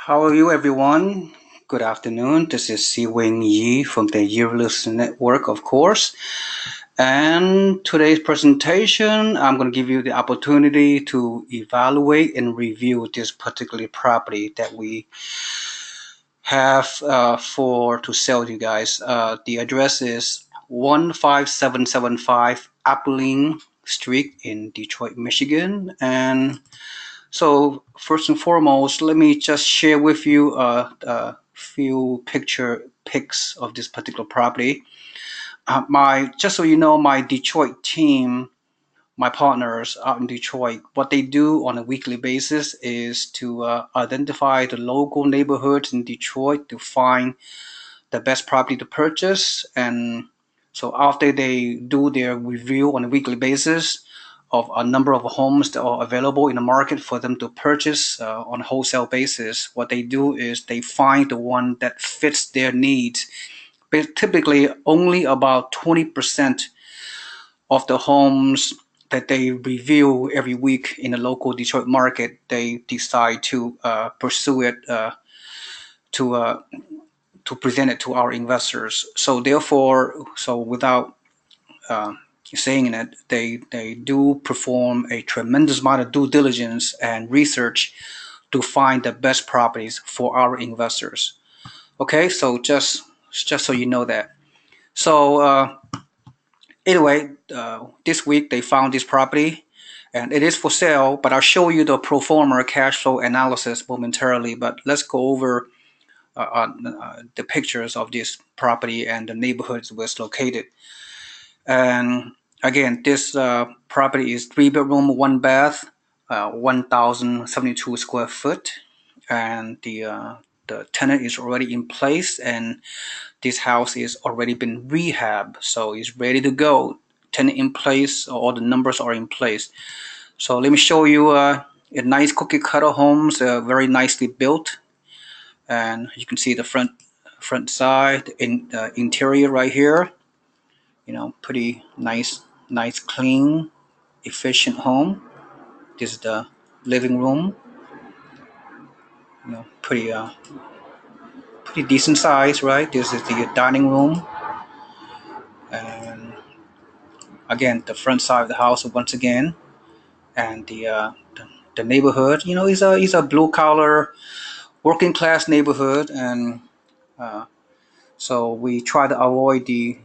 How are you, everyone? Good afternoon. This is seewingyee from the Yearless Network, of course. And today's presentation, I'm going to give you the opportunity to evaluate and review this particular property that we have for to sell to you guys. The address is 15775 Appoline Street in Detroit, Michigan. And so first and foremost, let me just share with you a few pics of this particular property. Just so you know, my Detroit team, my partners out in Detroit, what they do on a weekly basis is to identify the local neighborhoods in Detroit to find the best property to purchase. And so after they do their review on a weekly basis of a number of homes that are available in the market for them to purchase on a wholesale basis, what they do is they find the one that fits their needs. But typically, only about 20% of the homes that they review every week in the local Detroit market, they decide to pursue it to present it to our investors. So therefore, without uh, saying it, they do perform a tremendous amount of due diligence and research to find the best properties for our investors. Okay, so just so you know that. So anyway, this week they found this property, and it is for sale. But I'll show you the pro forma cash flow analysis momentarily. But let's go over the pictures of this property and the neighborhoods where it's located. And again, this property is 3 bedroom, 1 bath, 1,072 square foot, and the tenant is already in place, and this house is already been rehabbed, so it's ready to go. Tenant in place, all the numbers are in place. So let me show you a nice cookie cutter homes, very nicely built, and you can see the front side, in interior right here. Pretty nice, clean, efficient home. This is the living room. Pretty decent size, right? This is the dining room, and again, the front side of the house once again, and the neighborhood. Is a blue collar, working class neighborhood, and uh, so we try to avoid the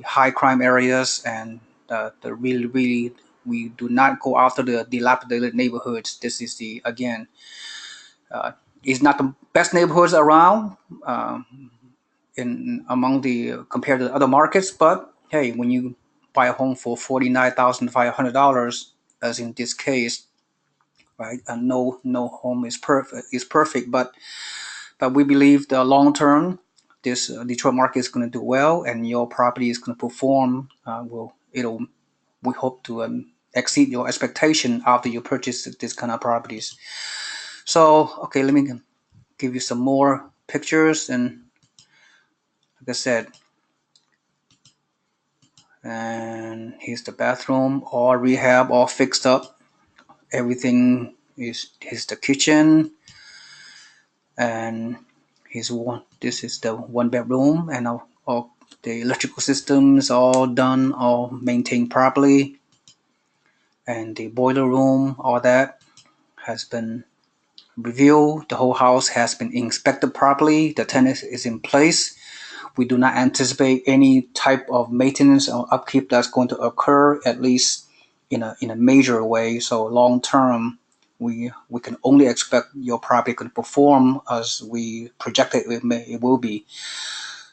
high crime areas, and the really we do not go after the dilapidated neighborhoods. This is the again is not the best neighborhoods around in among the compared to other markets. But hey, when you buy a home for $49,500, as in this case, right? And no home is perfect, but we believe the long term, this Detroit market is going to do well, and your property is going to perform. We hope to exceed your expectation after you purchase this kind of properties. So okay, let me give you some more pictures, and like I said, and here's the bathroom, all rehab, all fixed up. Everything here's the kitchen, and this is the 1 bedroom, and all the electrical systems all done, all maintained properly, and the boiler room, all that has been reviewed. The whole house has been inspected properly. The tenant is in place. We do not anticipate any type of maintenance or upkeep that's going to occur, at least in a major way. So long term, we can only expect your property can perform as we projected it will be.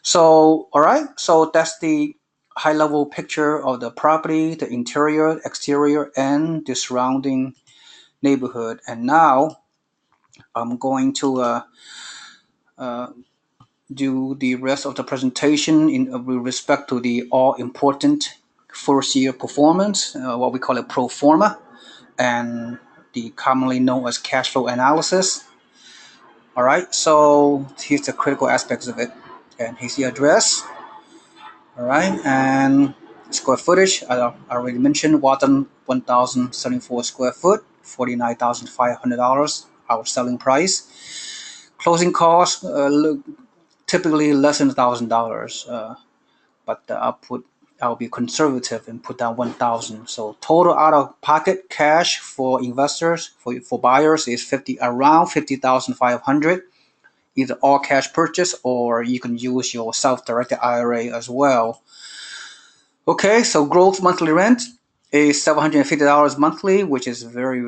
So all right, so that's the high level picture of the property, the interior, exterior, and the surrounding neighborhood. And now I'm going to uh, do the rest of the presentation with respect to the all important first year performance, what we call it pro forma, and the commonly known as cash flow analysis. All right, so here's the critical aspects of it, and here's the address. All right, and square footage, I already mentioned, 1,074 square foot, $49,500, our selling price. Closing costs typically less than $1,000, but I'll be conservative and put down 1,000. So total out of pocket cash for investors for buyers is around 50,500. Either all cash purchase or you can use your self-directed IRA as well. Okay, so gross monthly rent is $750 monthly, which is very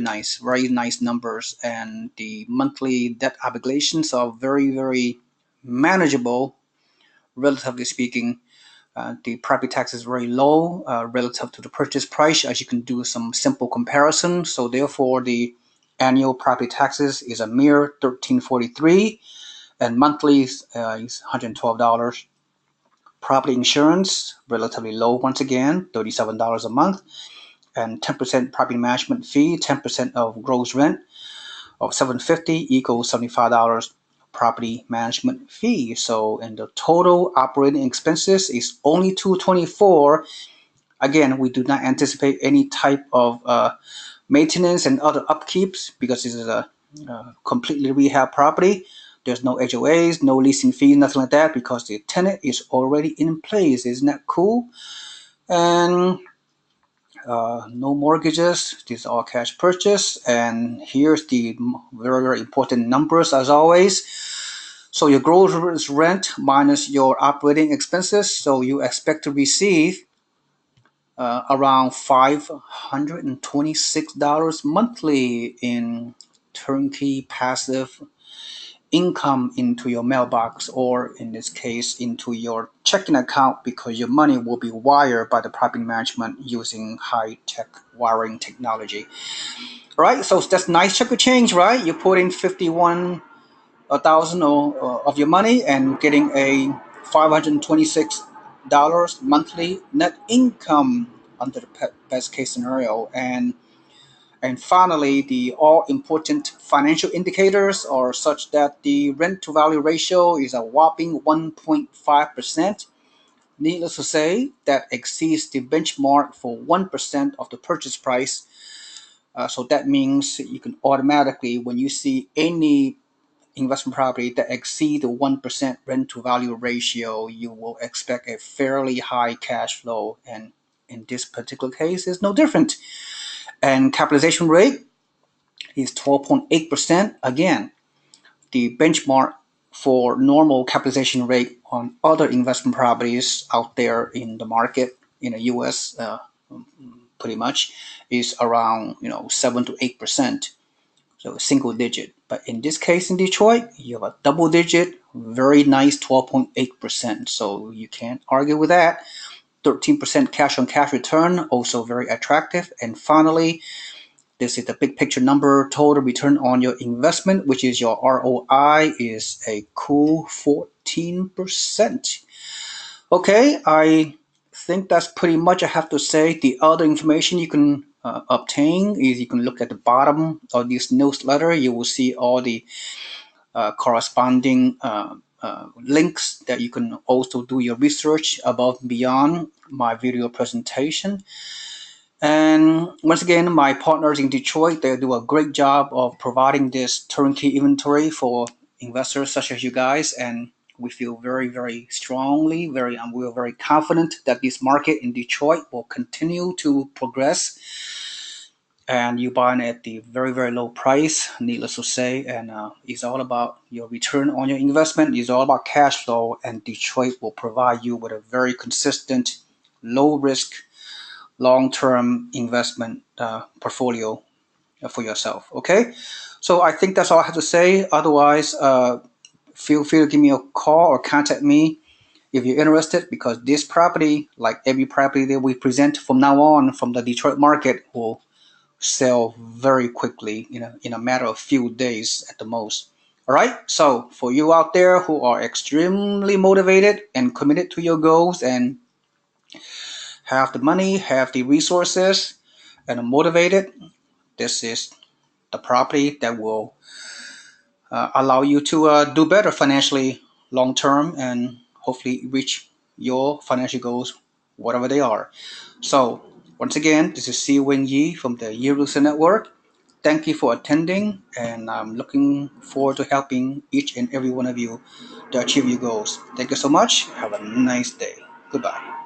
nice, very nice numbers. And the monthly debt obligations are very manageable, relatively speaking. The property tax is very low relative to the purchase price, as you can do some simple comparison. So therefore, the annual property taxes is a mere $1,343, and monthly is $112. Property insurance, relatively low once again, $37 a month, and 10% property management fee, 10% of gross rent of $750 equals $75 property management fee. So, and the total operating expenses is only $224. Again, we do not anticipate any type of maintenance and other upkeeps because this is a completely rehab property. There's no HOAs, no leasing fees, nothing like that, because the tenant is already in place. Isn't that cool? And no mortgages. These are all cash purchase. And here's the very important numbers as always. So your gross rent minus your operating expenses. So you expect to receive around $526 monthly in turnkey passive income into your mailbox, or in this case into your checking account, because your money will be wired by the property management using high-tech wiring technology. All right, so that's nice chunk of change, right? You put in 51,000 of your money and getting a $526 monthly net income under the best case scenario. And finally, the all important financial indicators are such that the rent to value ratio is a whopping 1.5%. Needless to say, that exceeds the benchmark for 1% of the purchase price. So that means you can automatically, when you see any investment property that exceeds the 1% rent to value ratio, you will expect a fairly high cash flow. And in this particular case, it's no different. And capitalization rate is 12.8%. Again, the benchmark for normal capitalization rate on other investment properties out there in the market in the US, pretty much is around 7 to 8%. So a single digit. But in this case in Detroit, you have a double digit, very nice 12.8%. So you can't argue with that. 13% cash on cash return, also very attractive. And finally, this is the big picture number, total return on your investment, which is your ROI, is a cool 14%. Okay, I think that's pretty much I have to say. The other information you can obtain is you can look at the bottom of this newsletter. You will see all the corresponding links that you can also do your research above and beyond my video presentation. And once again, my partners in Detroit, they do a great job of providing this turnkey inventory for investors such as you guys. And we feel very strongly, we're very confident that this market in Detroit will continue to progress. And you buy it at the very low price, needless to say. And it's all about your return on your investment. It's all about cash flow. And Detroit will provide you with a very consistent, low risk, long-term investment portfolio for yourself. Okay, so I think that's all I have to say. Otherwise, feel free to give me a call or contact me if you're interested, because this property, like every property that we present from now on from the Detroit market, will sell very quickly, in a matter of few days at the most. All right, so for you out there who are extremely motivated and committed to your goals and have the money, have the resources, and are motivated, this is the property that will allow you to do better financially long term and hopefully reach your financial goals, whatever they are. So once again, this is SeeWingyee from the Year Network. Thank you for attending, and I'm looking forward to helping each and every one of you to achieve your goals. Thank you so much. Have a nice day. Goodbye.